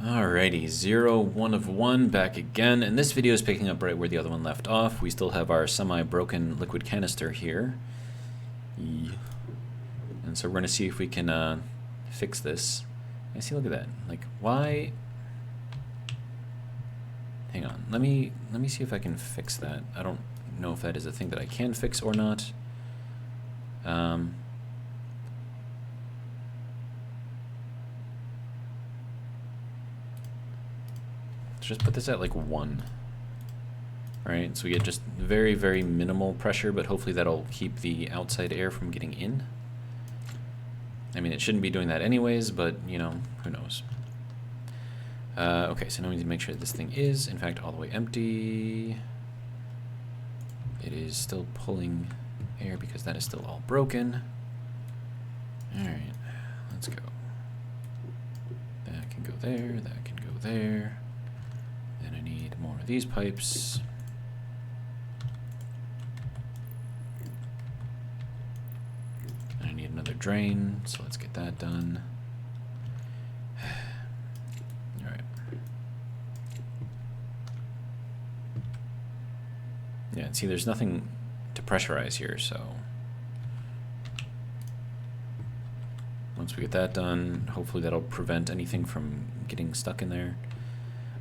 Alrighty, 0, 1 of 1, back again, and this video is picking up right where the other one left off. We still have our semi-broken liquid canister here. And so we're going to see if we can fix this. And see, look at that. Like, why? Hang on, let me see if I can fix that. I don't know if that is a thing that I can fix or not. Just put this at like 1. Right, so we get just very, very minimal pressure, but hopefully that'll keep the outside air from getting in. I mean, it shouldn't be doing that anyways, but, you know, who knows. Okay, so now we need to make sure this thing is, in fact, all the way empty. It is still pulling air because that is still all broken. Alright, let's go. That can go there, that can go there. Then I need more of these pipes. And I need another drain, so let's get that done. Alright. Yeah, and see, there's nothing to pressurize here, so once we get that done, hopefully that'll prevent anything from getting stuck in there.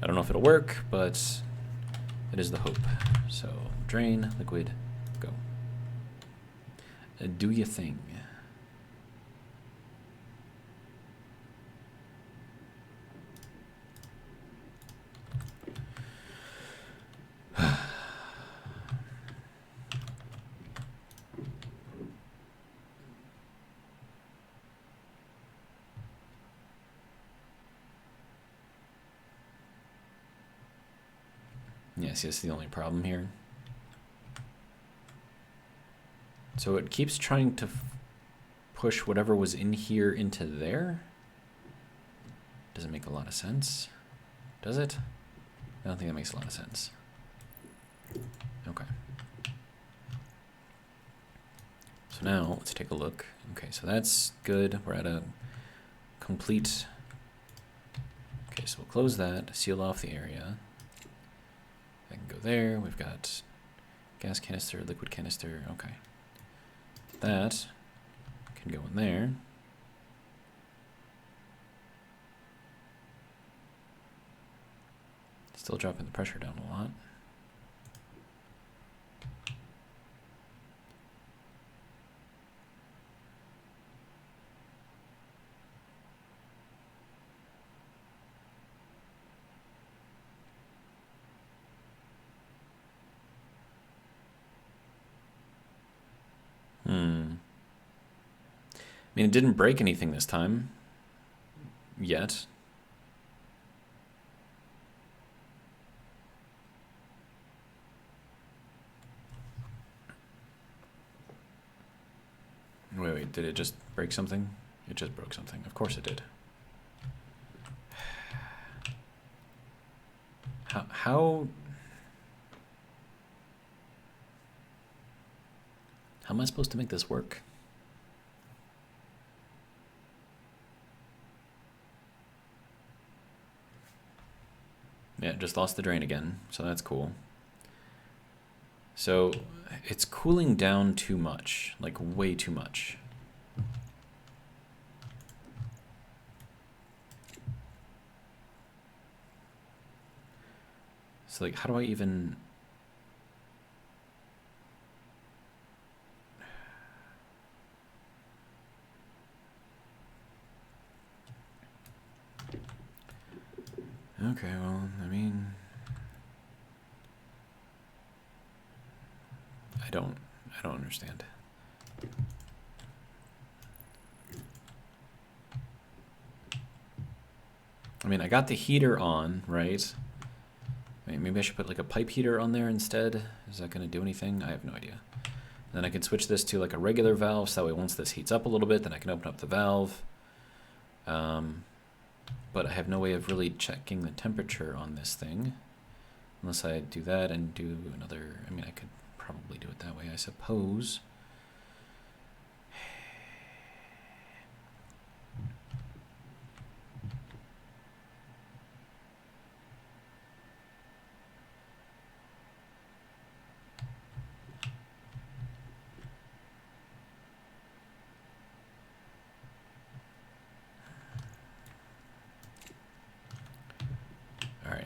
I don't know if it'll work, but it is the hope. So, drain, liquid, go. Do your thing. Yes, that's the only problem here. So it keeps trying to push whatever was in here into there. Doesn't make a lot of sense. Does it? I don't think that makes a lot of sense. Okay. So now let's take a look. Okay, so that's good. We're at a complete. Okay, so we'll close that, seal off the area. I can go there. We've got gas canister, liquid canister. Okay. That can go in there. Still dropping the pressure down a lot. I mean, it didn't break anything this time. Yet. Wait, did it just break something? It just broke something. Of course it did. How am I supposed to make this work? Yeah, just lost the drain again, so that's cool. So it's cooling down too much, like way too much. So like, how do I even... Okay, well, I mean, I don't understand. I mean, I got the heater on, right? I mean, maybe I should put like a pipe heater on there instead. Is that going to do anything? I have no idea. And then I can switch this to like a regular valve, so that way once this heats up a little bit, then I can open up the valve. But I have no way of really checking the temperature on this thing. Unless I do that and do another... I mean, I could probably do it that way, I suppose.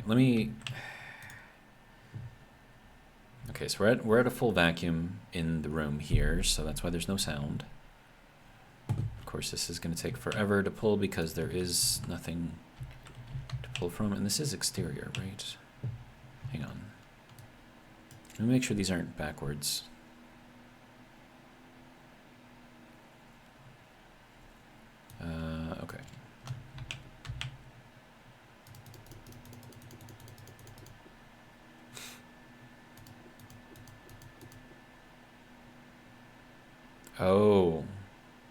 let me... Okay, so we're at a full vacuum in the room here, so that's why there's no sound. Of course, this is going to take forever to pull because there is nothing to pull from, and this is exterior, right? Hang on. Let me make sure these aren't backwards. Okay. Oh,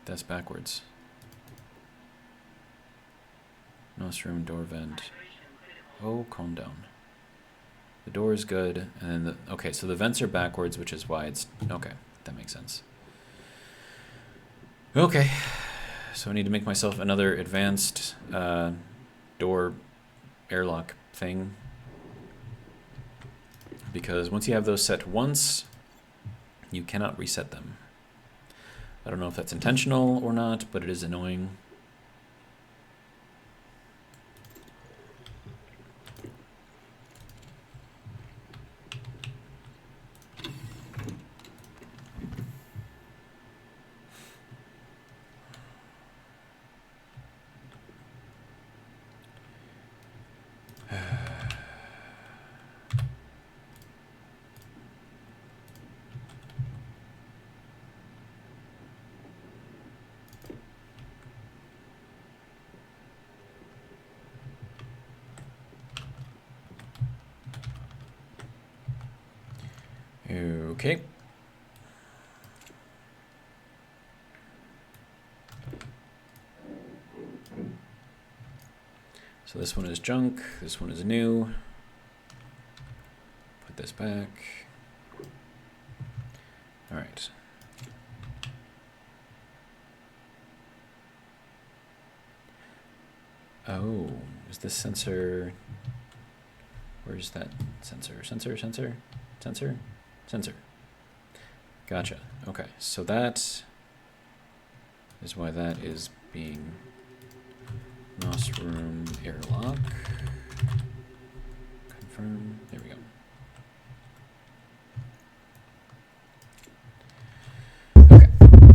that's backwards. Nostrum, door vent. Oh, calm down. The door is good, and then the... Okay, so the vents are backwards, which is why it's... Okay, that makes sense. Okay, so I need to make myself another advanced door airlock thing. Because once you have those set once, you cannot reset them. I don't know if that's intentional or not, but it is annoying. Okay. So this one is junk, this one is new. Put this back. All right. Oh, is this sensor... Where's that sensor? Sensor. Gotcha. Okay, so that is why that is being Nostrum airlock. Confirm. There we go. Okay.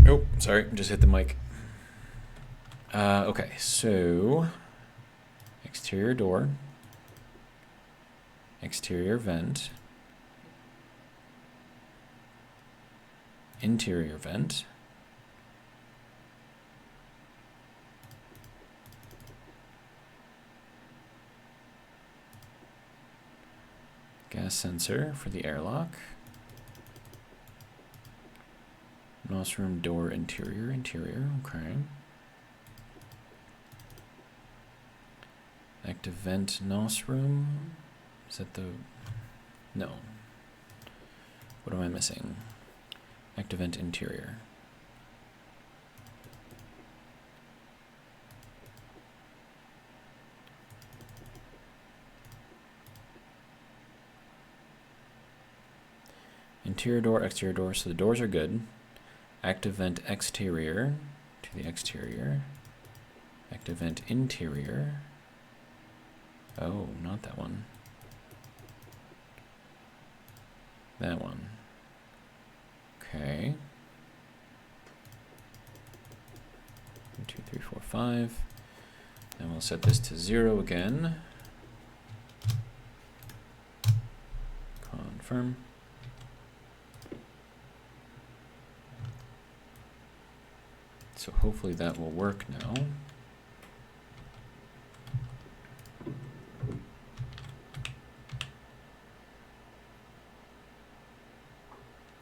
Oh, sorry, just hit the mic. Okay, so exterior door, exterior vent, interior vent, gas sensor for the airlock, Nostrum door interior, okay. Active vent Nostrum, is that the, no. What am I missing? Active vent interior. Interior door, exterior door, so the doors are good. Active vent exterior to the exterior. Active vent interior. Oh, not that one. That one. Okay. 1, 2, 3, 4, 5. Then we'll set this to 0 again. Confirm. So hopefully that will work now.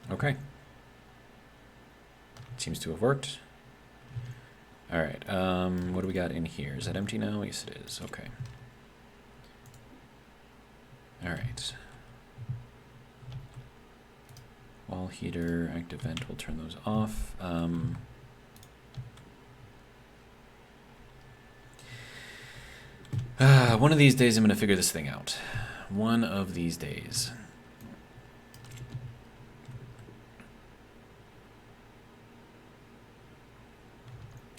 Okay. Seems to have worked. All right, what do we got in here? Is that empty now? Yes, it is. Okay. All right. Wall heater, active vent, we'll turn those off. One of these days I'm going to figure this thing out. One of these days.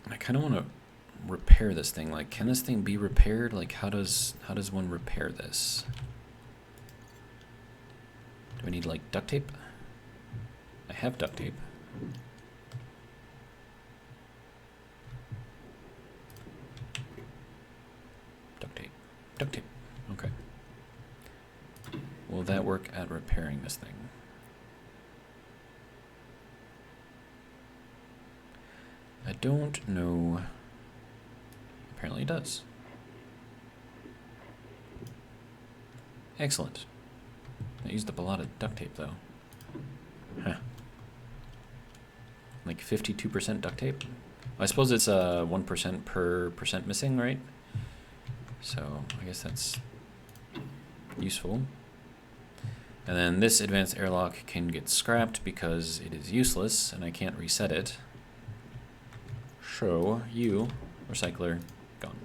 I kind of want to repair this thing? Like, can this thing be repaired? Like, how does one repair this? Do I need like duct tape? I have duct tape. Duct tape. Duct tape. Okay. Will that work at repairing this thing? I don't know. Apparently it does. Excellent. I used up a lot of duct tape though. Huh. Like 52% duct tape? I suppose it's 1% per percent missing, right? So I guess that's useful. And then this advanced airlock can get scrapped because it is useless and I can't reset it. So you, recycler, gone.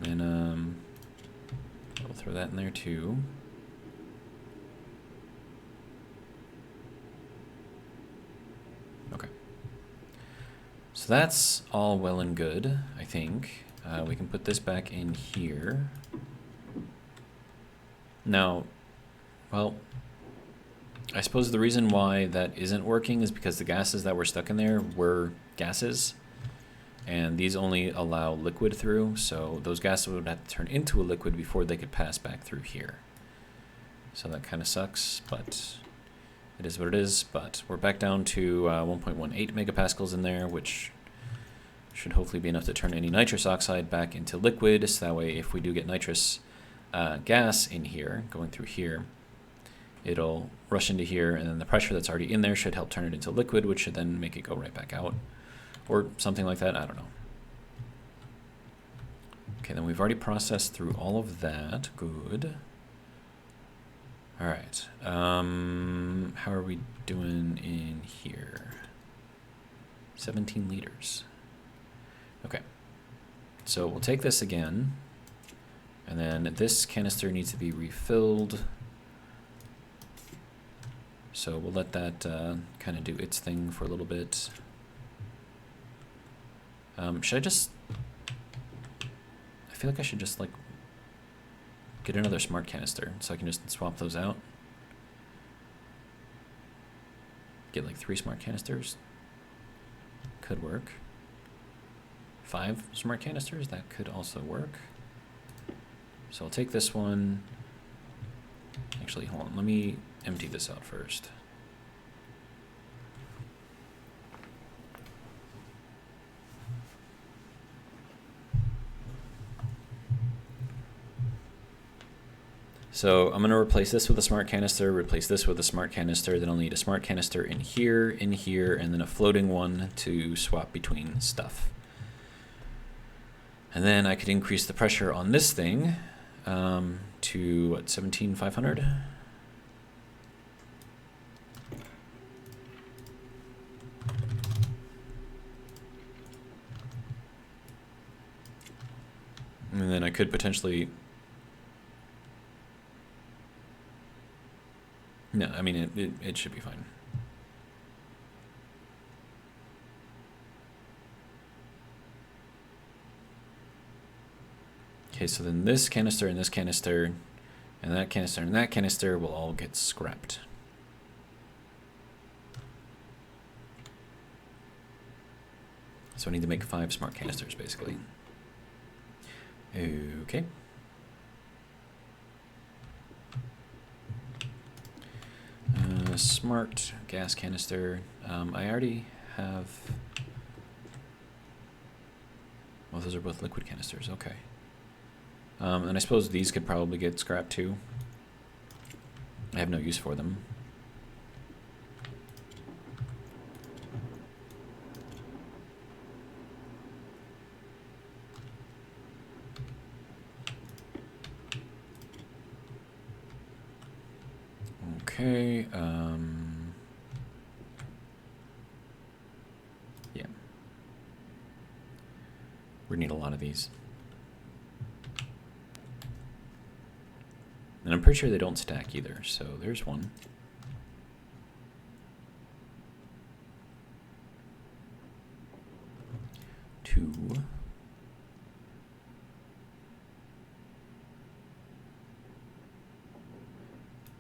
And we'll throw that in there too. Okay. So that's all well and good, I think. We can put this back in here. Now, well, I suppose the reason why that isn't working is because the gases that were stuck in there were gases, and these only allow liquid through, so those gases would have to turn into a liquid before they could pass back through here. So that kind of sucks, but it is what it is. But we're back down to 1.18 megapascals in there, which should hopefully be enough to turn any nitrous oxide back into liquid, so that way if we do get nitrous gas in here, going through here, it'll rush into here, and then the pressure that's already in there should help turn it into liquid, which should then make it go right back out. Or something like that, I don't know. Okay, then we've already processed through all of that. Good. All right. How are we doing in here? 17 liters. Okay. So we'll take this again, and then this canister needs to be refilled. So we'll let that kind of do its thing for a little bit. Should I just... I feel like I should just, like, get another smart canister so I can just swap those out. Get, like, 3 smart canisters. Could work. 5 smart canisters, that could also work. So I'll take this one. Actually, hold on, let me empty this out first. So I'm going to replace this with a smart canister, replace this with a smart canister, then I'll need a smart canister in here, and then a floating one to swap between stuff. And then I could increase the pressure on this thing to, what, 17,500? And then I could potentially... No, I mean, it should be fine. Okay, so then this canister and this canister and that canister and that canister will all get scrapped. So I need to make 5 smart canisters, basically. Okay. Smart gas canister. I already have... Well, those are both liquid canisters. Okay. And I suppose these could probably get scrapped too. I have no use for them. Okay, yeah. We need a lot of these. And I'm pretty sure they don't stack either, so there's one. 2.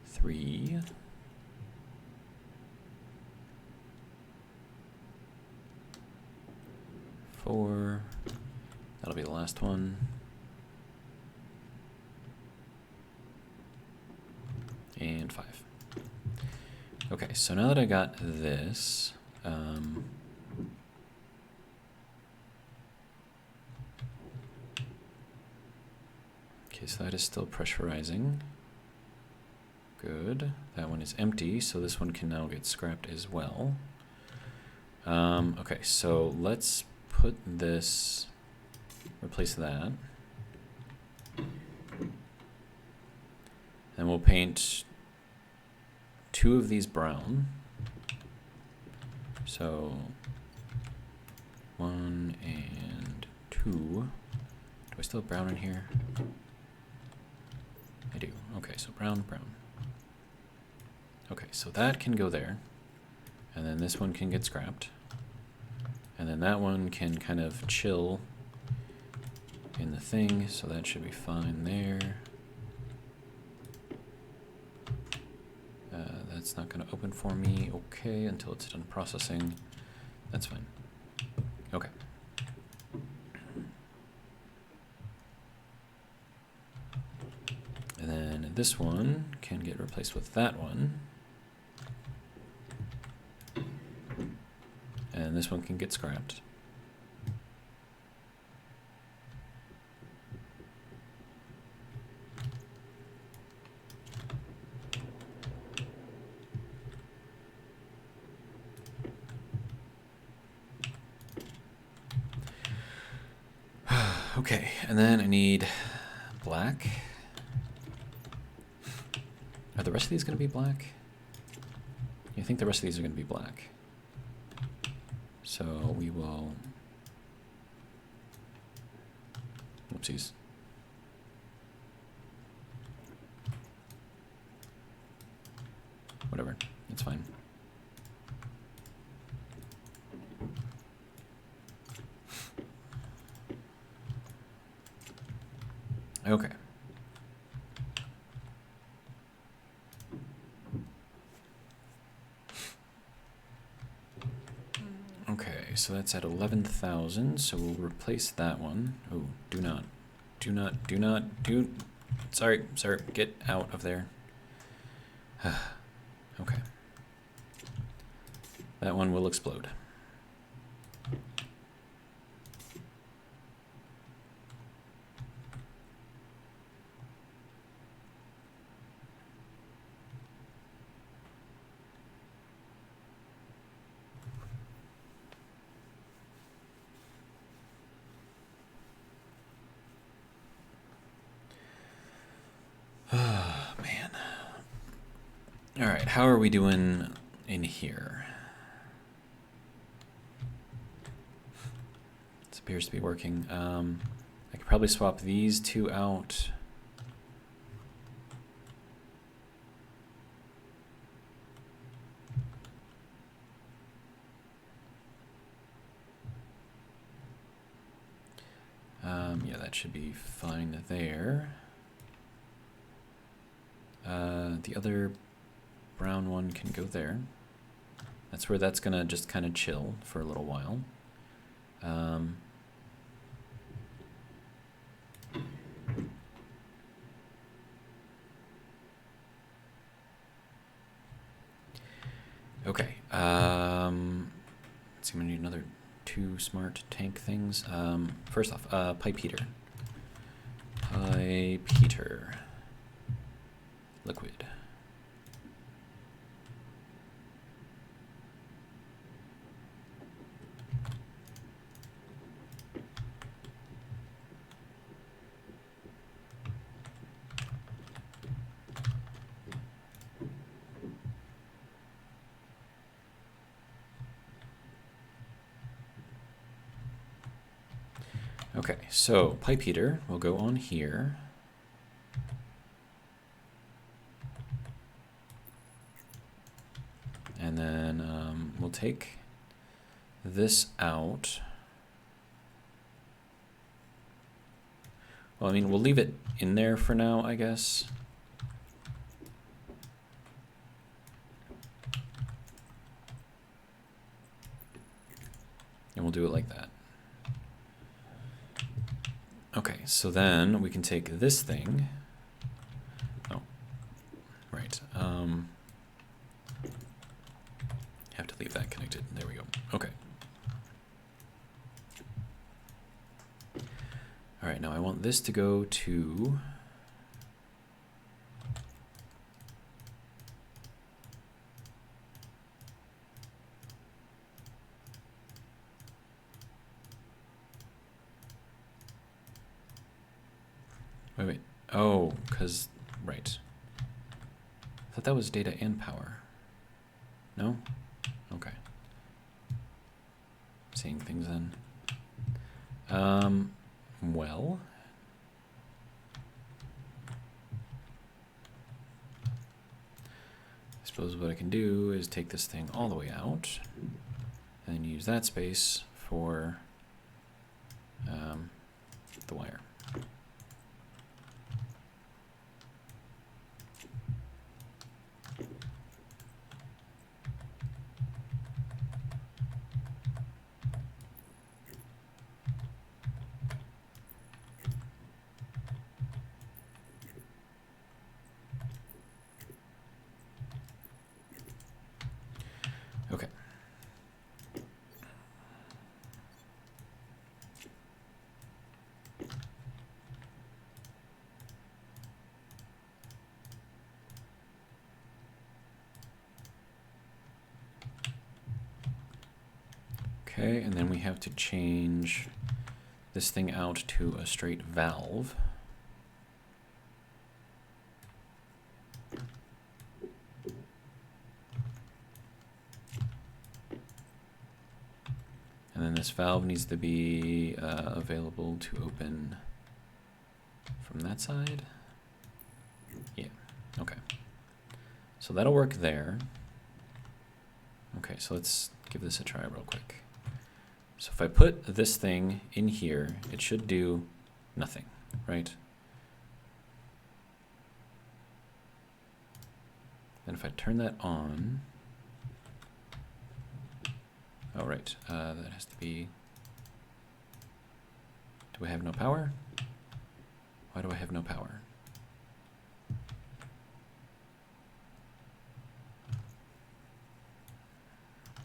Three. 4. That'll be the last one. And 5. Okay, so now that I got this, okay, so that is still pressurizing. Good. That one is empty, so this one can now get scrapped as well. Okay, so let's put this, replace that. And we'll paint 2 of these brown. So 1 and 2. Do I still have brown in here? I do. Okay, so brown, brown. Okay, so that can go there. And then this one can get scrapped. And then that one can kind of chill in the thing, so that should be fine there. That's not going to open for me, okay, until it's done processing. That's fine. Okay. And then this one can get replaced with that one. And this one can get scrapped. Okay, and then I need black. Are the rest of these going to be black? I think the rest of these are going to be black. So we will, whoopsies. Whatever, it's fine. Okay. Okay, so that's at 11,000, so we'll replace that one. Oh, sorry, sir, get out of there. Okay. That one will explode. Oh, man. All right, how are we doing in here? This appears to be working. I could probably swap these 2 out. Yeah, that should be fine there. The other brown one can go there. That's where that's gonna just kind of chill for a little while. Okay. Let's see, I'm gonna need another 2 smart tank things. First off, pipe heater. Pipe heater. Liquid. Okay, so pipe heater will go on here. And then we'll take this out. Well, I mean, we'll leave it in there for now, I guess. And we'll do it like that. Okay, so then we can take this thing. Oh, right. Have to leave that connected. There we go. Okay. All right, now I want this to go to... Wait. Oh, because... Right. I thought that was data and power. No? Okay. Seeing things then. Well... I suppose what I can do is take this thing all the way out and use that space for the wire. Okay. Okay, and then we have to change this thing out to a straight valve. And then this valve needs to be available to open from that side. Yeah, okay. So that'll work there. Okay, so let's give this a try real quick. So if I put this thing in here, it should do nothing, right? Then if I turn that on, oh right, that has to be, do I have no power? Why do I have no power?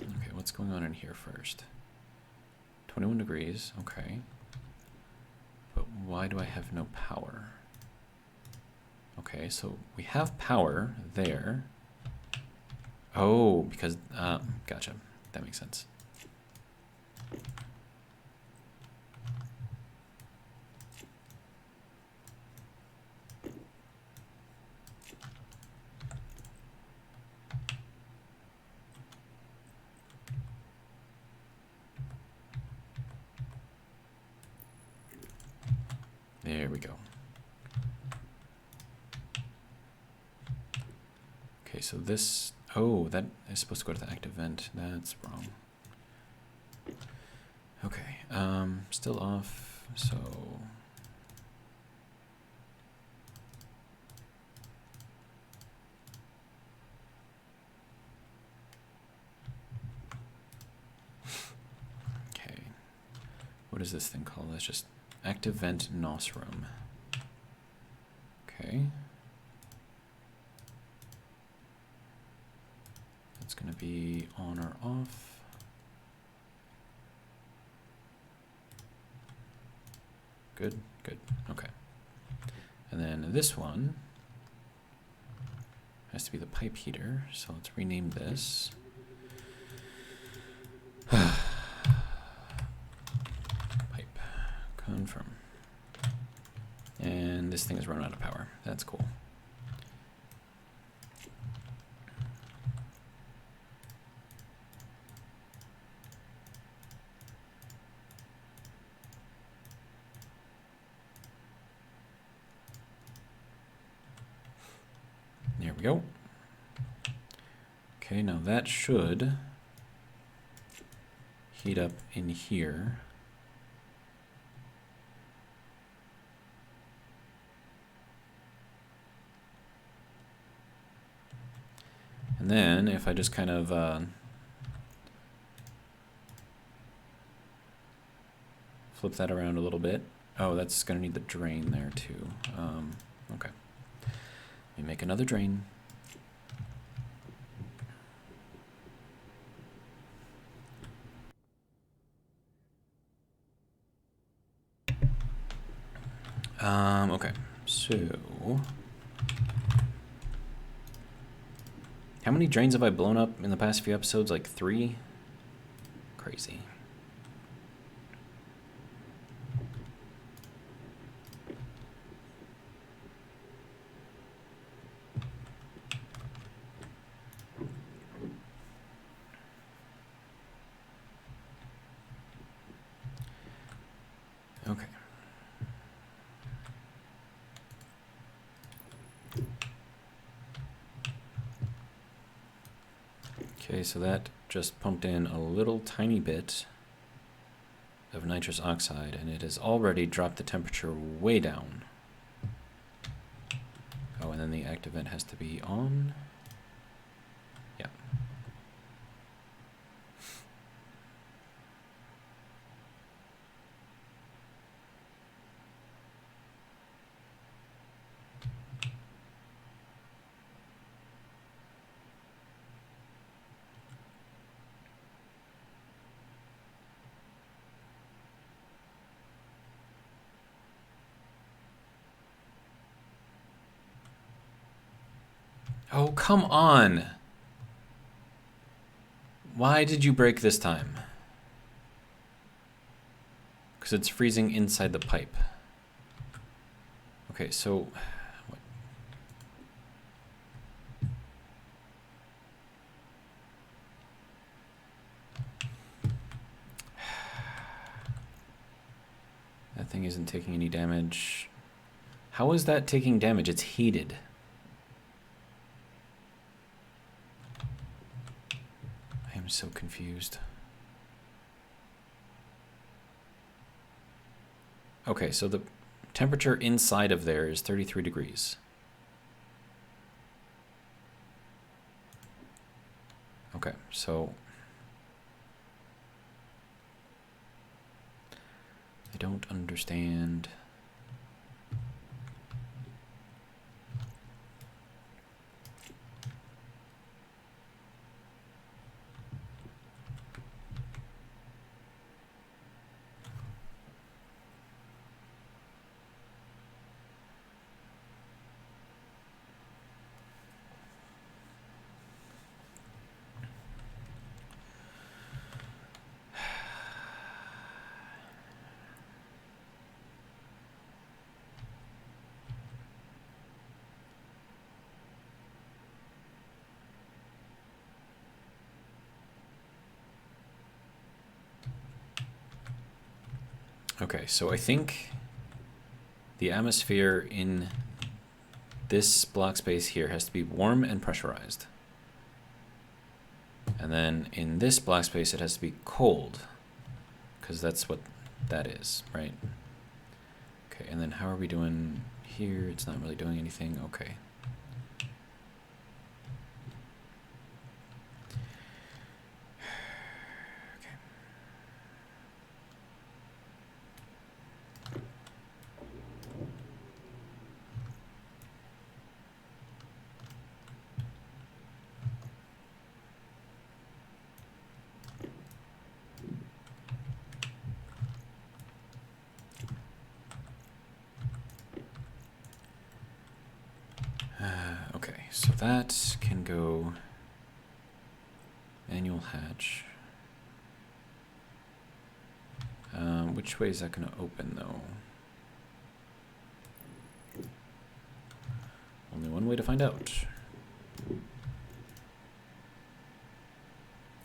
Okay, what's going on in here first? 21 degrees, okay. But why do I have no power? Okay, so we have power there. Oh, because, gotcha. That makes sense. There we go. Okay, so this, oh, that is supposed to go to the active vent. That's wrong. Okay, still off, so. Okay, what is this thing called? That's just active vent NOS room. Okay. That's going to be on or off. Good, good, okay. And then this one has to be the pipe heater, so let's rename this. Pipe, confirm. And this thing has run out of power. That's cool. There we go. Okay, now that should heat up in here. And then if I just kind of flip that around a little bit. Oh, that's going to need the drain there too. Okay. Let me make another drain. Okay, so how many drains have I blown up in the past few episodes? Like 3? Crazy. Okay. Okay, so that just pumped in a little tiny bit of nitrous oxide, and it has already dropped the temperature way down. Oh, and then the active vent has to be on. Yeah. Oh, come on! Why did you break this time? Because it's freezing inside the pipe. Okay, so... what? That thing isn't taking any damage. How is that taking damage? It's heated. I am so confused. Okay, so the temperature inside of there is 33 degrees. Okay, so I don't understand. Okay, so I think the atmosphere in this block space here has to be warm and pressurized. And then in this block space it has to be cold, because that's what that is, right? Okay, and then how are we doing here? It's not really doing anything. Okay. Okay, so that can go annual hatch. Which way is that going to open, though? Only one way to find out.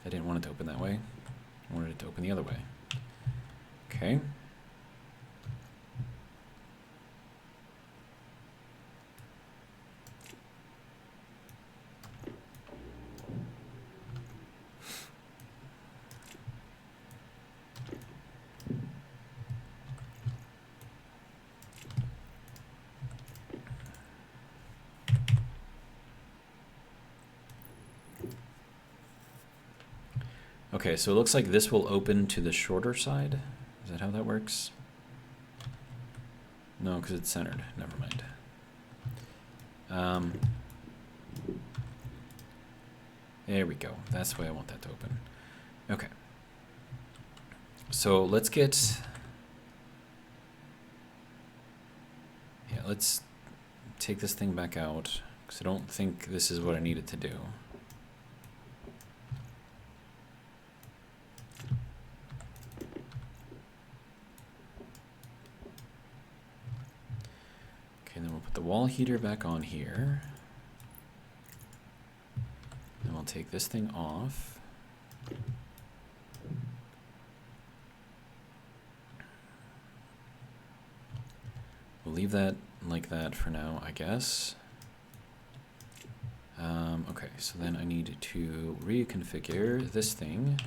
I didn't want it to open that way. I wanted it to open the other way. Okay. Okay, so it looks like this will open to the shorter side. Is that how that works? No, because it's centered. Never mind. There we go. That's the way I want that to open. Okay. So let's get... Yeah, let's take this thing back out, because I don't think this is what I needed to do. Okay, then we'll put the wall heater back on here. Then we'll take this thing off. We'll leave that like that for now, I guess. Okay, so then I need to reconfigure this thing.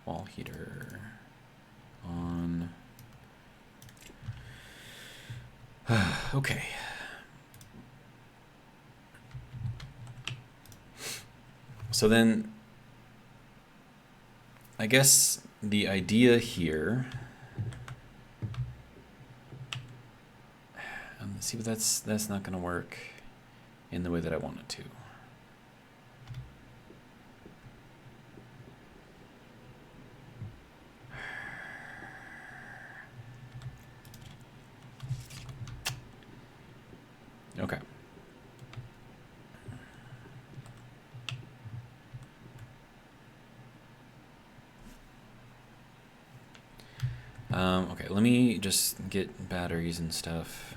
Wall heater on. Okay. So then, I guess the idea here, see, but that's not going to work in the way that I want it to. Okay. Okay, let me just get batteries and stuff.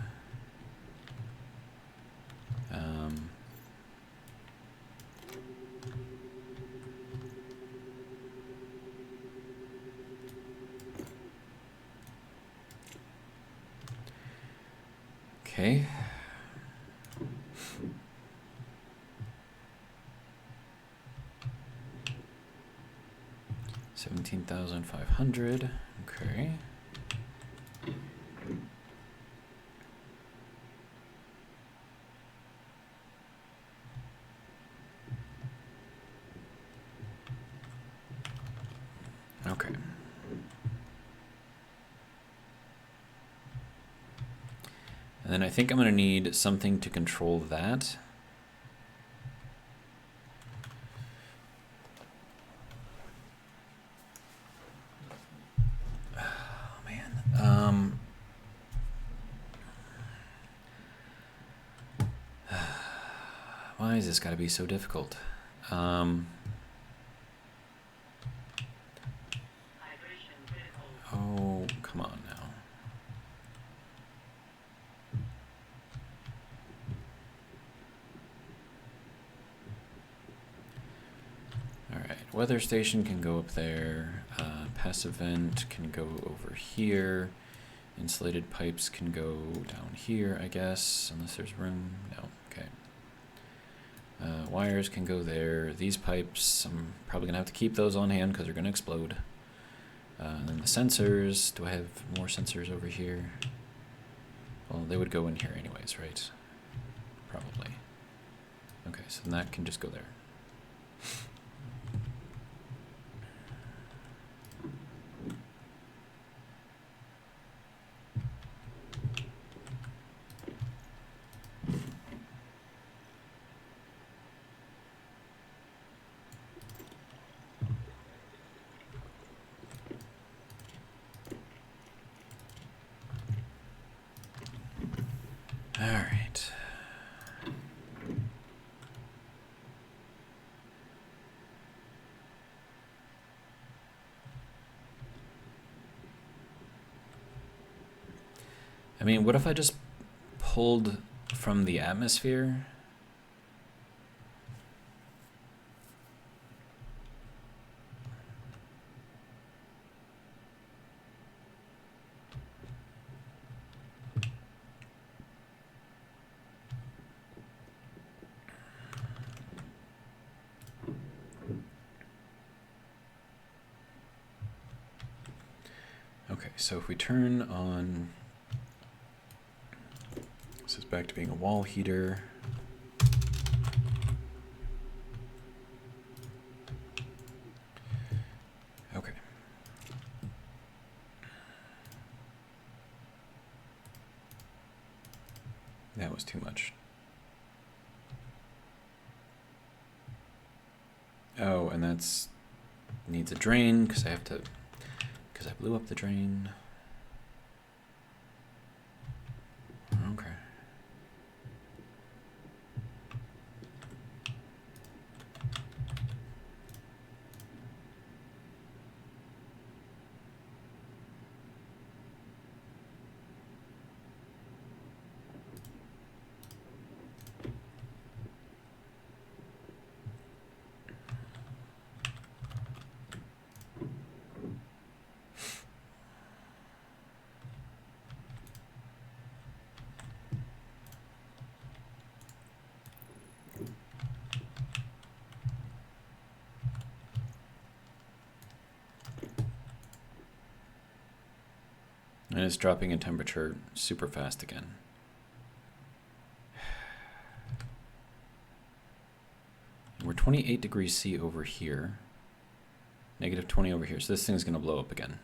Okay. $17,500. Okay. Okay. And then I think I'm going to need something to control that. Oh, man. Why is this got to be so difficult? Oh, come on now. Alright, weather station can go up there. Passive vent can go over here. Insulated pipes can go down here, I guess, unless there's room. No, okay. Wires can go there. These pipes, I'm probably going to have to keep those on hand because they're going to explode. And then the sensors, do I have more sensors over here? Well, they would go in here anyways, right? Probably. Okay, so then that can just go there. All right. I mean, what if I just pulled from the atmosphere? Okay, so if we turn on back to being a wall heater. Okay. That was too much. Oh, and that's needs a drain because I blew up the drain. Okay. And it's dropping in temperature super fast again. We're 28 degrees C over here. Negative 20 over here. So this thing's going to blow up again.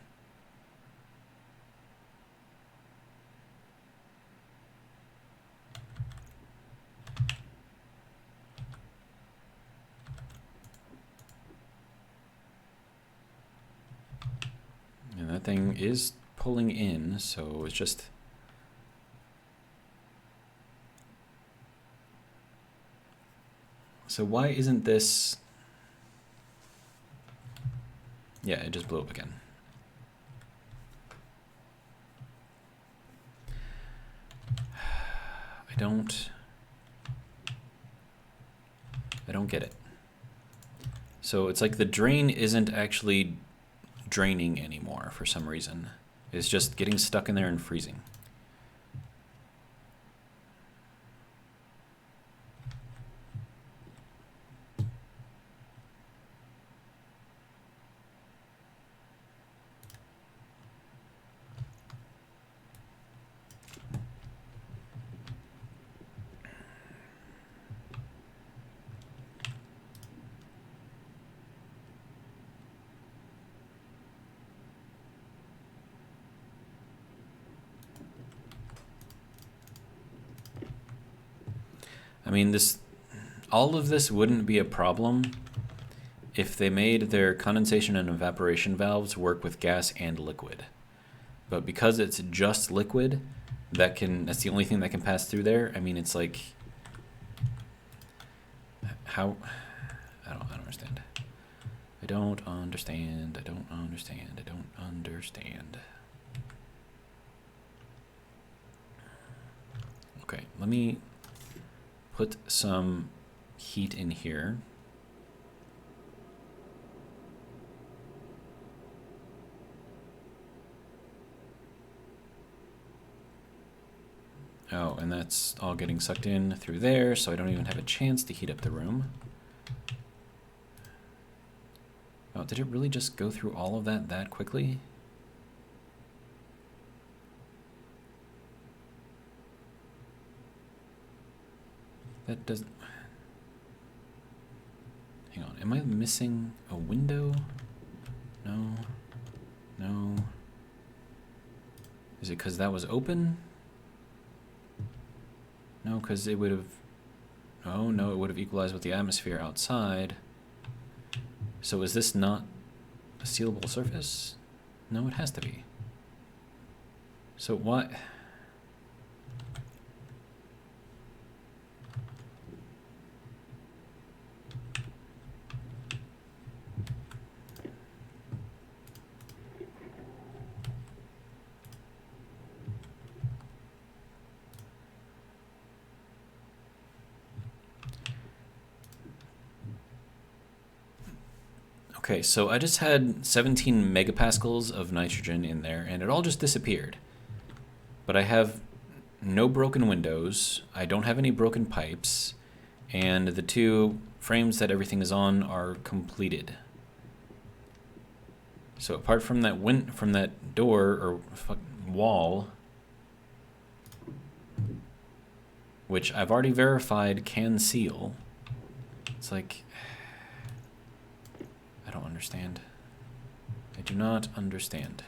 And that thing is pulling in, so it's just... So why isn't this... Yeah, it just blew up again. I don't get it. So it's like the drain isn't actually draining anymore for some reason. It's just getting stuck in there and freezing. I mean, all of this wouldn't be a problem if they made their condensation and evaporation valves work with gas and liquid. But because it's just liquid, that's the only thing that can pass through there. I mean, it's like, how, I don't understand. I don't understand. I don't understand. I don't understand. Okay, let me put some heat in here. Oh, and that's all getting sucked in through there, so I don't even have a chance to heat up the room. Oh, did it really just go through all of that quickly? That doesn't... Hang on, am I missing a window? No. No. Is it because that was open? No, because it would have... Oh, no, it would have equalized with the atmosphere outside. So is this not a sealable surface? No, it has to be. So what... Okay, so I just had 17 megapascals of nitrogen in there, and it all just disappeared. But I have no broken windows, I don't have any broken pipes, and the two frames that everything is on are completed. So apart from that door or wall, which I've already verified can seal. It's like, I don't understand. I do not understand.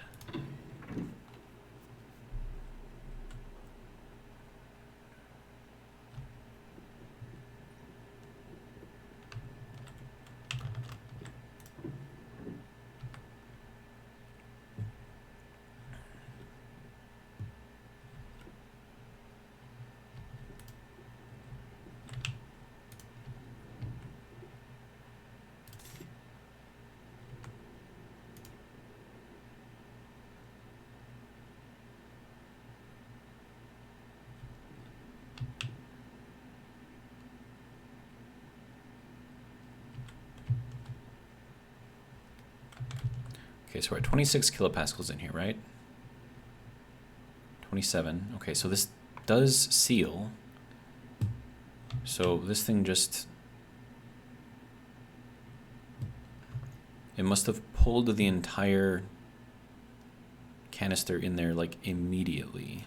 Okay, so we're at 26 kilopascals in here, right? 27. Okay, so this does seal. So this thing just... It must have pulled the entire canister in there, like, immediately.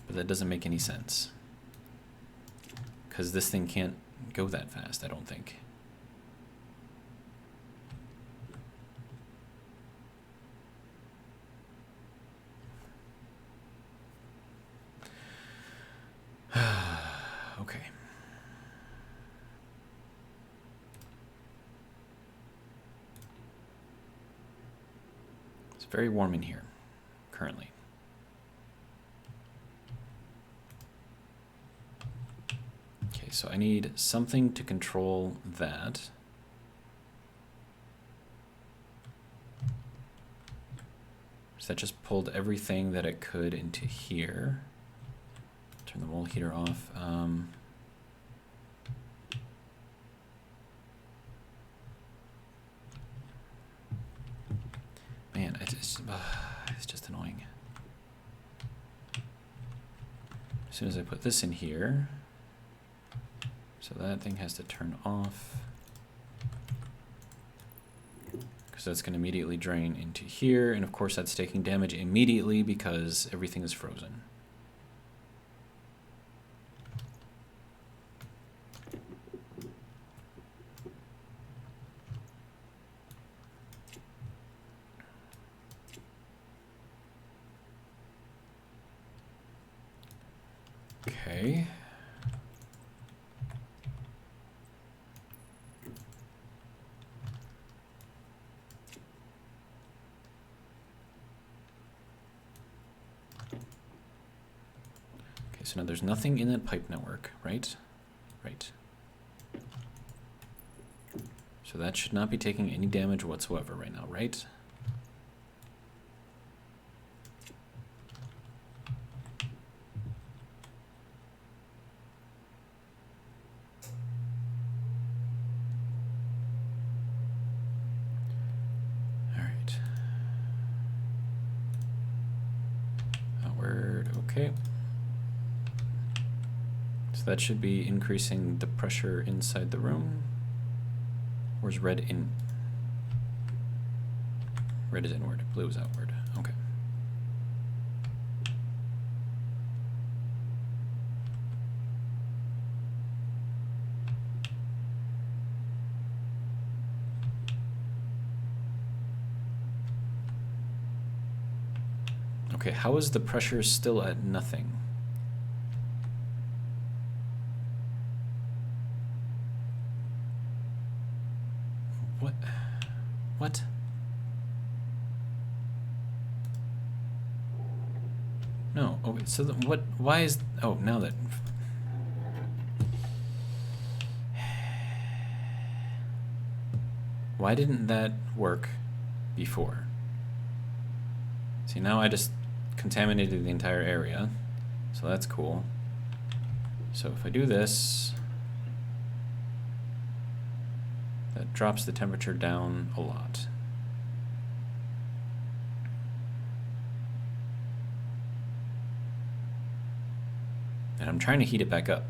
But that doesn't make any sense. Because this thing can't go that fast, I don't think. Okay. It's very warm in here, currently. Okay, so I need something to control that. So that just pulled everything that it could into here. Turn the wall heater off. Man, it's just annoying. As soon as I put this in here, so that thing has to turn off. Because that's going to immediately drain into here. And of course that's taking damage immediately because everything is frozen. Okay. Okay, so now there's nothing in that pipe network, right? Right. So that should not be taking any damage whatsoever right now, right? Okay. So that should be increasing the pressure inside the room. Where's red in? Red is inward, blue is outward. Okay. Okay, how is the pressure still at nothing? What? What? No. Oh, wait, so what? Why is? Oh, now that. Why didn't that work before? See, now I just contaminated the entire area, so that's cool. So if I do this, that drops the temperature down a lot. And I'm trying to heat it back up.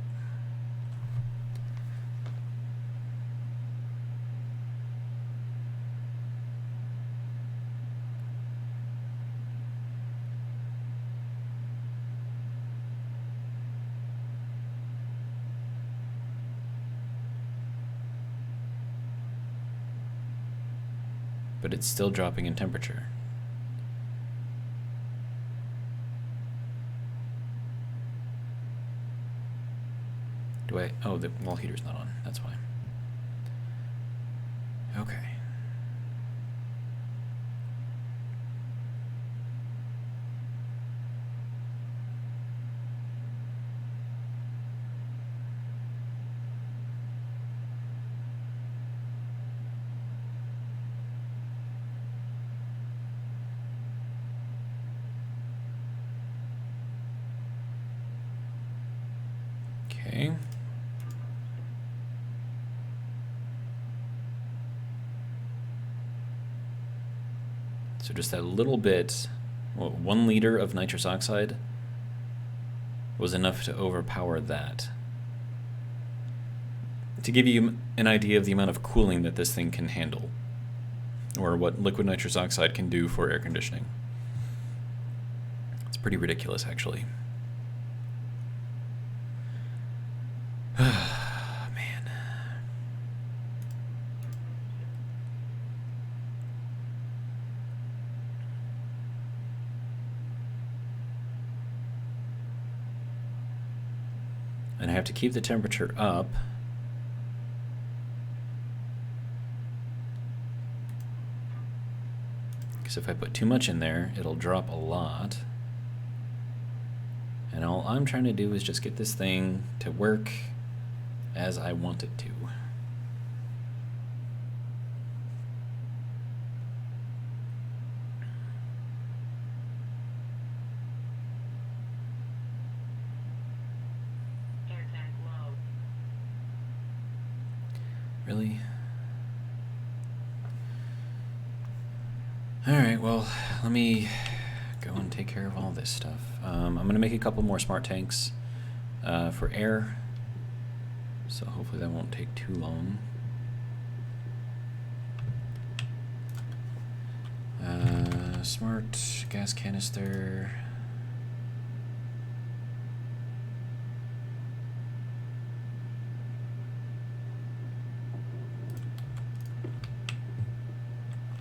but it's still dropping in temperature. Do I? Oh, the wall heater's not on. That's fine. Okay. Okay. So just that little bit, well, 1 liter of nitrous oxide was enough to overpower that. To give you an idea of the amount of cooling that this thing can handle, or what liquid nitrous oxide can do for air conditioning. It's pretty ridiculous, actually. Man. And I have to keep the temperature up. Because if I put too much in there, it'll drop a lot. And all I'm trying to do is just get this thing to work as I want it to. Really? Alright, well, let me go and take care of all this stuff. I'm going to make a couple more smart tanks for air, so hopefully that won't take too long. Smart gas canister.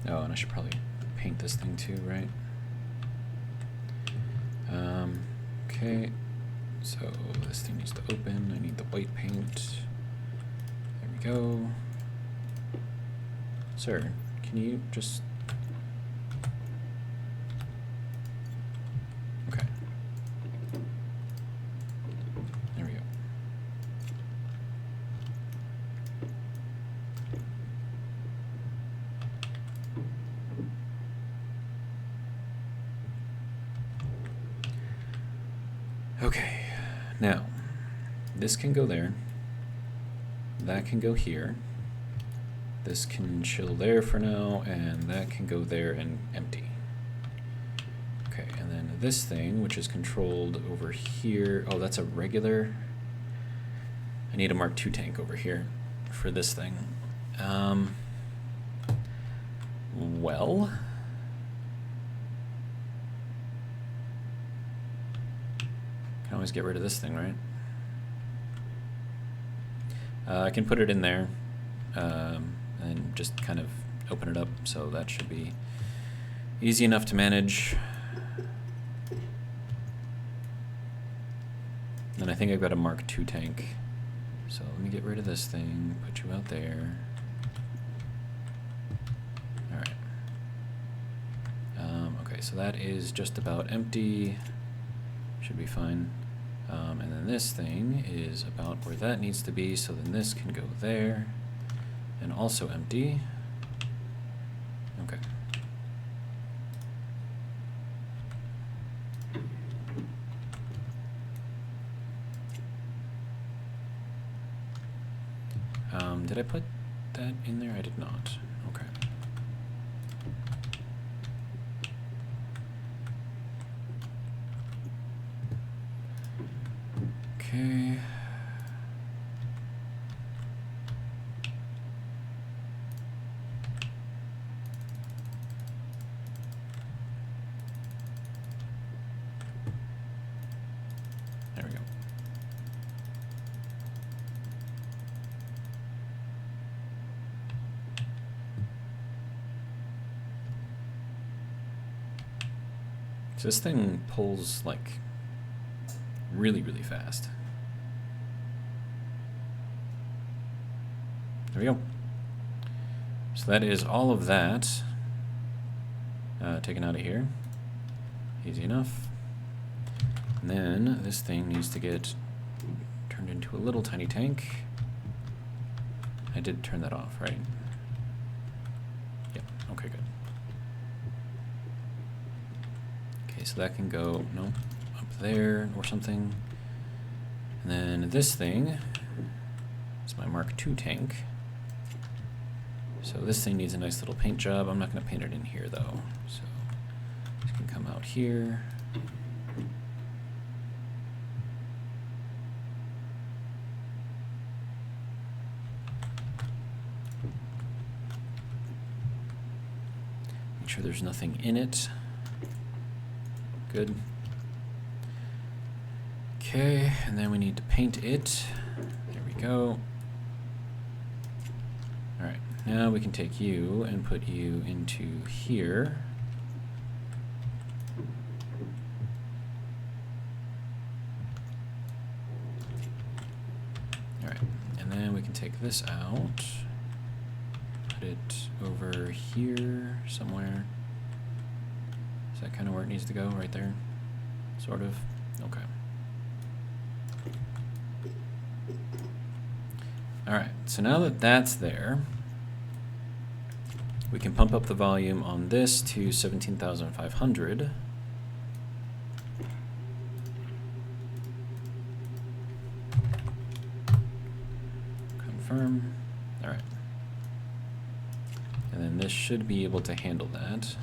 Oh, and I should probably paint this thing too, right? Okay, so this thing needs to open. I need the white paint. There we go. Sir, can you just... Okay. There we go. Okay, now, this can go there, that can go here, this can chill there for now, and that can go there and empty. Okay, and then this thing, which is controlled over here, oh, that's a regular, I need a Mark II tank over here for this thing. Well... Can always get rid of this thing, right? I can put it in there and just kind of open it up, so that should be easy enough to manage. And I think I've got a Mark II tank, so let me get rid of this thing, put you out there. Alright. Okay, so that is just about empty. Should be fine. And then this thing is about where that needs to be, so then this can go there and also empty. Okay. Did I put that in there? I did not. Okay. Okay. There we go. So this thing pulls like really, really fast. There we go. So that is all of that taken out of here. Easy enough. And then this thing needs to get turned into a little tiny tank. I did turn that off, right? Yep, okay, good. Okay, so that can go, no, up there or something. And then this thing is my Mark II tank. So this thing needs a nice little paint job. I'm not going to paint it in here though. So this can come out here. Make sure there's nothing in it. Good. Okay, and then we need to paint it. There we go. Alright, now we can take you and put you into here. Alright, and then we can take this out. Put it over here somewhere. Is that kind of where it needs to go? Right there? Sort of? Okay. Alright, so now that that's there, we can pump up the volume on this to 17,500. Confirm. Alright. And then this should be able to handle that.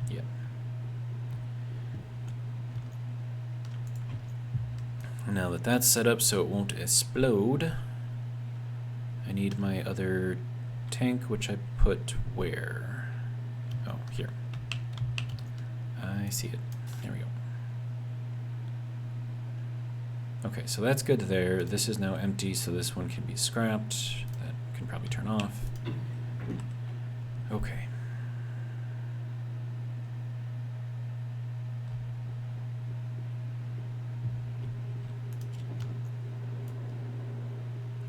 Yep. Now that that's set up so it won't explode, I need my other tank, which I put where? Oh, here. I see it. There we go. Okay, so that's good there. This is now empty, so this one can be scrapped. That can probably turn off. Okay.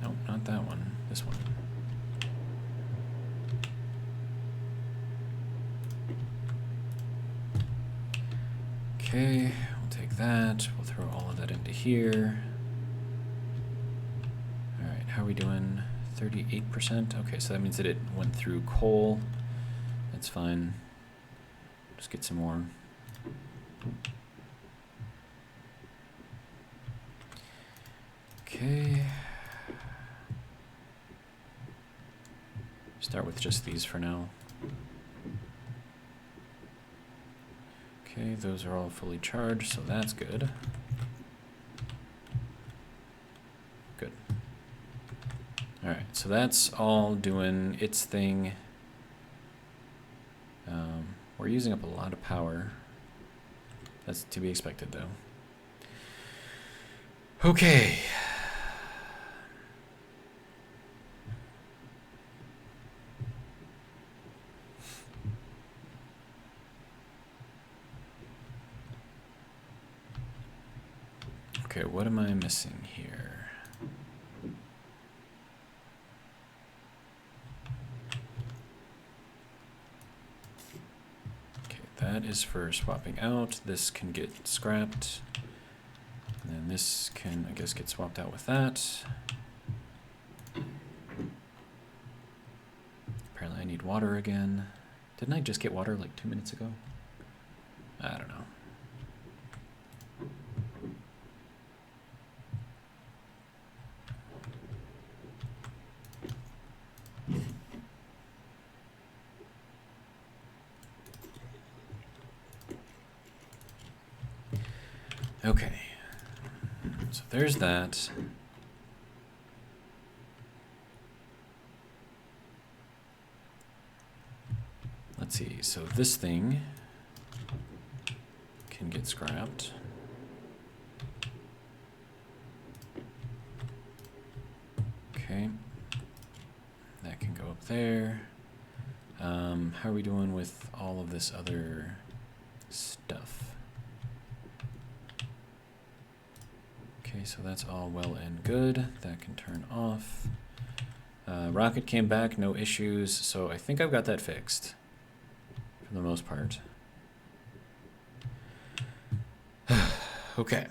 Nope, not that one. This one. Okay, we'll take that. We'll throw all of that into here. Alright, how are we doing? 38%? Okay, so that means that it went through coal. That's fine. Just get some more. Okay. Start with just these for now. Okay, those are all fully charged, so that's good. Good. Alright, so that's all doing its thing. We're using up a lot of power. That's to be expected, though. Okay. Okay, what am I missing here? Okay, that is for swapping out. This can get scrapped. And then this can, I guess, get swapped out with that. Apparently I need water again. Didn't I just get water like 2 minutes ago? I don't know. Okay, so there's that. Let's see, so this thing can get scrapped. Okay, that can go up there. How are we doing with all of this other stuff? Okay, so that's all well and good. That can turn off. Rocket came back, no issues, so I think I've got that fixed for the most part. Okay.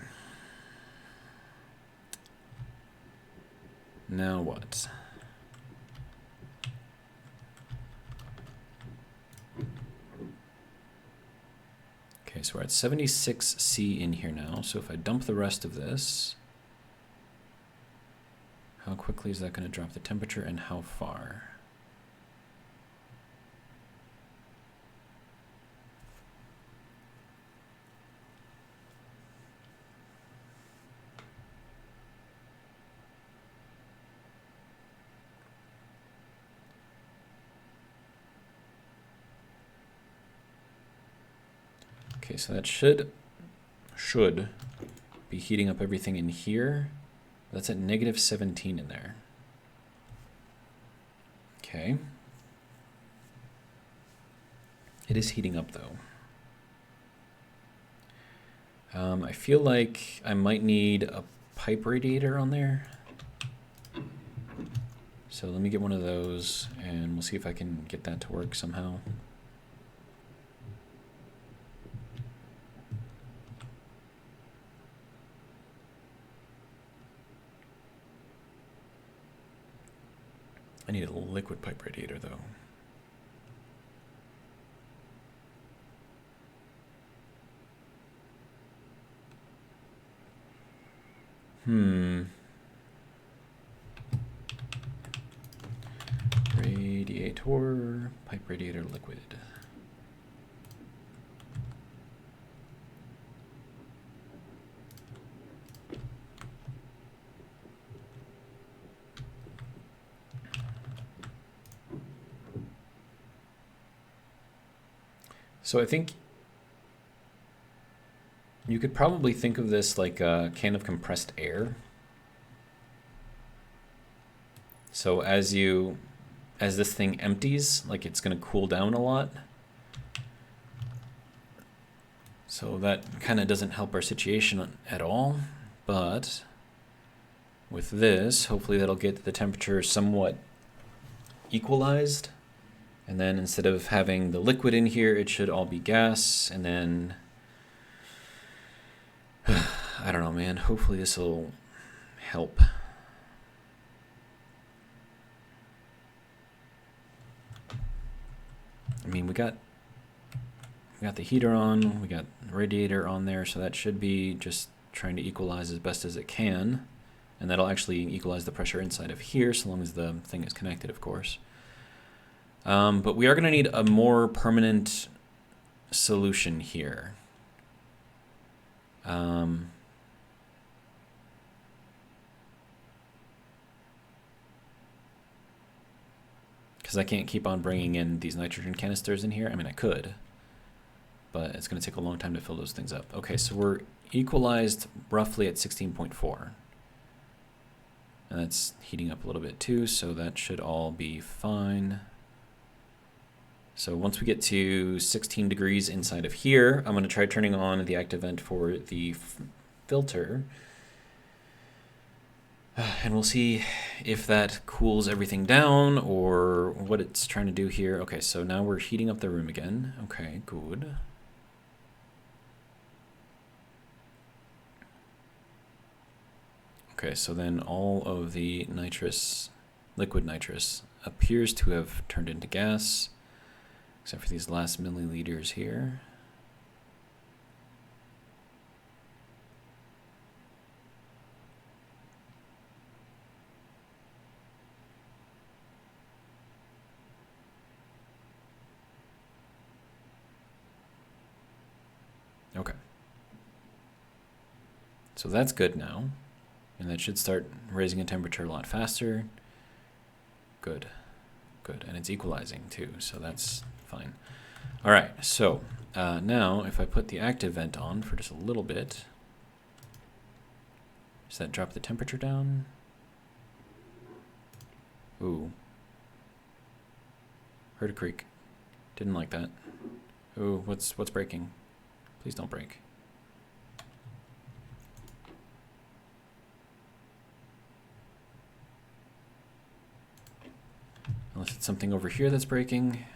Now what? Okay, so we're at 76 C in here now. So if I dump the rest of this, how quickly is that going to drop the temperature and how far? Okay, so that should be heating up everything in here. That's at -17 in there. Okay. It is heating up though. I feel like I might need a pipe radiator on there. So let me get one of those and we'll see if I can get that to work somehow. I need a liquid pipe radiator though. Radiator, pipe radiator liquid. So I think you could probably think of this like a can of compressed air. So as this thing empties, like it's going to cool down a lot. So that kind of doesn't help our situation at all, but with this, hopefully that'll get the temperature somewhat equalized. And then instead of having the liquid in here, it should all be gas. And then, I don't know, man. Hopefully this will help. I mean, we got the heater on, we got the radiator on there, so that should be just trying to equalize as best as it can. And that'll actually equalize the pressure inside of here, so long as the thing is connected, of course. But we are going to need a more permanent solution here. Because I can't keep on bringing in these nitrogen canisters in here. I mean, I could, but it's going to take a long time to fill those things up. Okay, so we're equalized roughly at 16.4. And that's heating up a little bit too, so that should all be fine. So once we get to 16 degrees inside of here, I'm going to try turning on the active vent for the filter. And we'll see if that cools everything down or what it's trying to do here. Okay, so now we're heating up the room again. Okay, good. Okay, so then all of the nitrous, liquid nitrous, appears to have turned into gas. Except for these last milliliters here. Okay. So that's good now. And that should start raising a temperature a lot faster. Good. Good. And it's equalizing too, so that's fine. All right, so now if I put the active vent on for just a little bit, does that drop the temperature down? Ooh. Heard a creak. Didn't like that. Oh, what's breaking? Please don't break. Unless it's something over here that's breaking.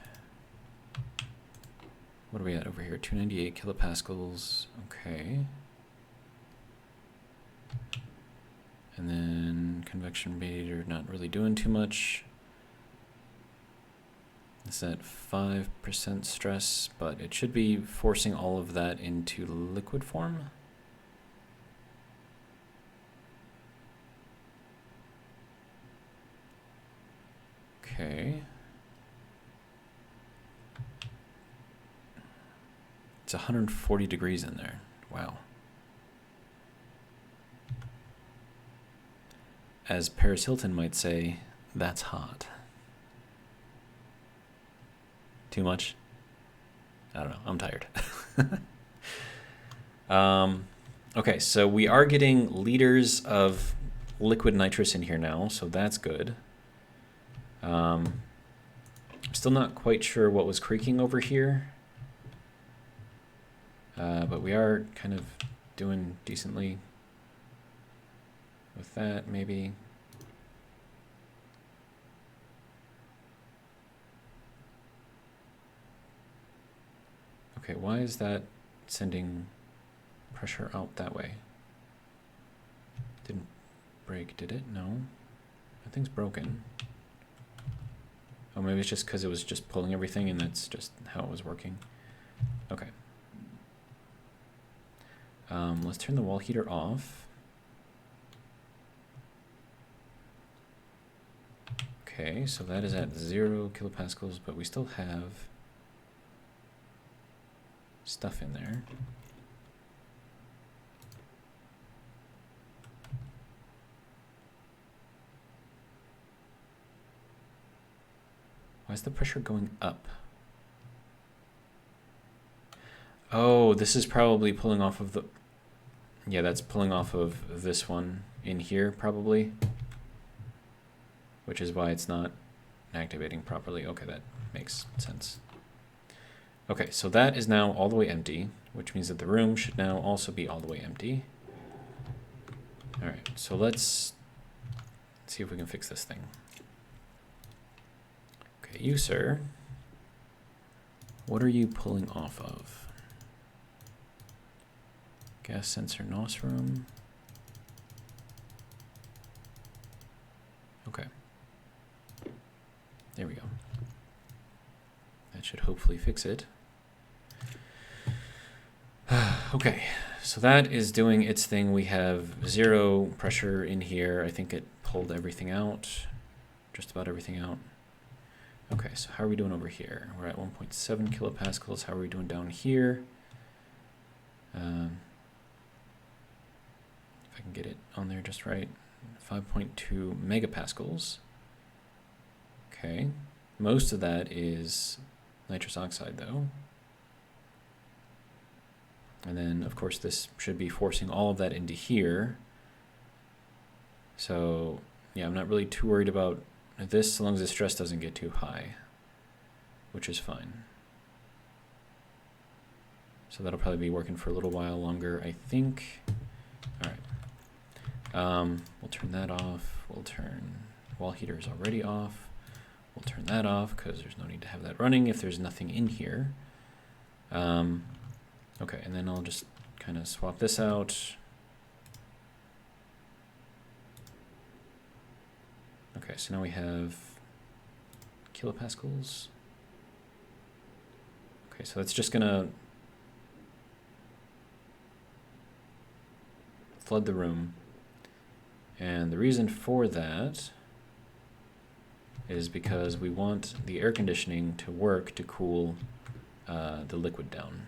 What are we at over here? 298 kilopascals. Okay. And then convection radiator not really doing too much. It's at 5% stress, but it should be forcing all of that into liquid form. Okay. It's 140 degrees in there. Wow. As Paris Hilton might say, that's hot. Too much? I don't know. I'm tired. Okay, so we are getting liters of liquid nitrous in here now, so that's good. I'm still not quite sure what was creaking over here, but we are kind of doing decently with that, maybe. Okay, why is that sending pressure out that way? Didn't break, did it? No. That thing's broken. Oh, maybe it's just because it was just pulling everything and that's just how it was working. Okay. Let's turn the wall heater off. Okay, so that is at 0 kilopascals, but we still have stuff in there. Why is the pressure going up? Oh, this is probably pulling off of the... Yeah, that's pulling off of this one in here, probably. Which is why it's not activating properly. Okay, that makes sense. Okay, so that is now all the way empty, which means that the room should now also be all the way empty. All right, so let's see if we can fix this thing. Okay, you, sir, what are you pulling off of? Gas sensor NOS room. Okay. There we go. That should hopefully fix it. Okay, so that is doing its thing. We have 0 pressure in here. I think it pulled everything out, just about everything out. Okay, so how are we doing over here? We're at 1.7 kilopascals. How are we doing down here? If I can get it on there just right. 5.2 megapascals. Okay, most of that is nitrous oxide though. And then of course this should be forcing all of that into here. So yeah, I'm not really too worried about this so long as the stress doesn't get too high, which is fine. So that'll probably be working for a little while longer, I think. All right, we'll turn that off. We'll turn wall heater is already off. We'll turn that off because there's no need to have that running if there's nothing in here. Okay, and then I'll just kind of swap this out. Okay, so now we have kilopascals. Okay, so that's just gonna flood the room. And the reason for that is because we want the air conditioning to work to cool the liquid down.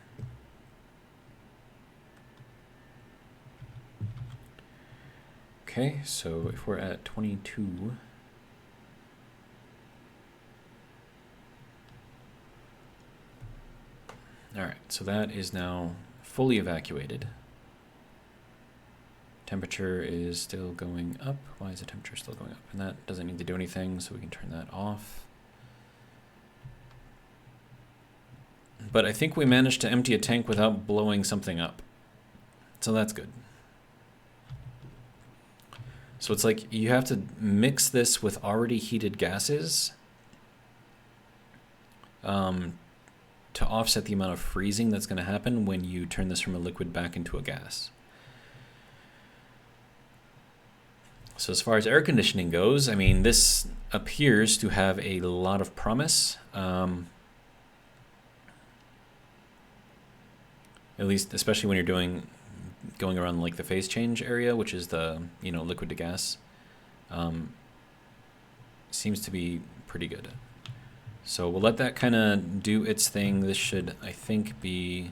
Okay, so if we're at 22, all right, so that is now fully evacuated. Temperature is still going up. Why is the temperature still going up? And that doesn't need to do anything, so we can turn that off. But I think we managed to empty a tank without blowing something up. So that's good. So it's like you have to mix this with already heated gases to offset the amount of freezing that's going to happen when you turn this from a liquid back into a gas. So as far as air conditioning goes, I mean, this appears to have a lot of promise. At least, especially when you're going around like the phase change area, which is the, you know, liquid to gas, seems to be pretty good. So we'll let that kind of do its thing. This should, I think, be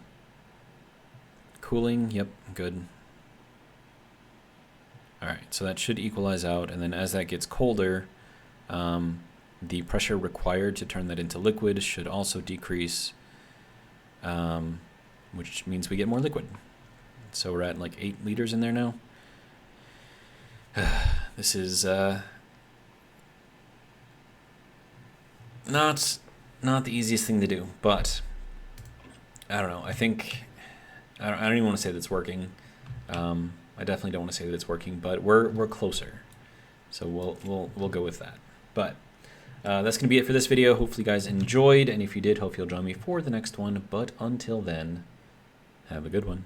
cooling. Yep, good. All right, so that should equalize out, and then as that gets colder, the pressure required to turn that into liquid should also decrease, which means we get more liquid. So we're at like 8 liters in there now. This is not the easiest thing to do, but I don't know. I think I don't even want to say that it's working. I definitely don't want to say that it's working, but we're closer. So we'll go with that. But that's going to be it for this video. Hopefully you guys enjoyed, and if you did, hope you'll join me for the next one. But until then, have a good one.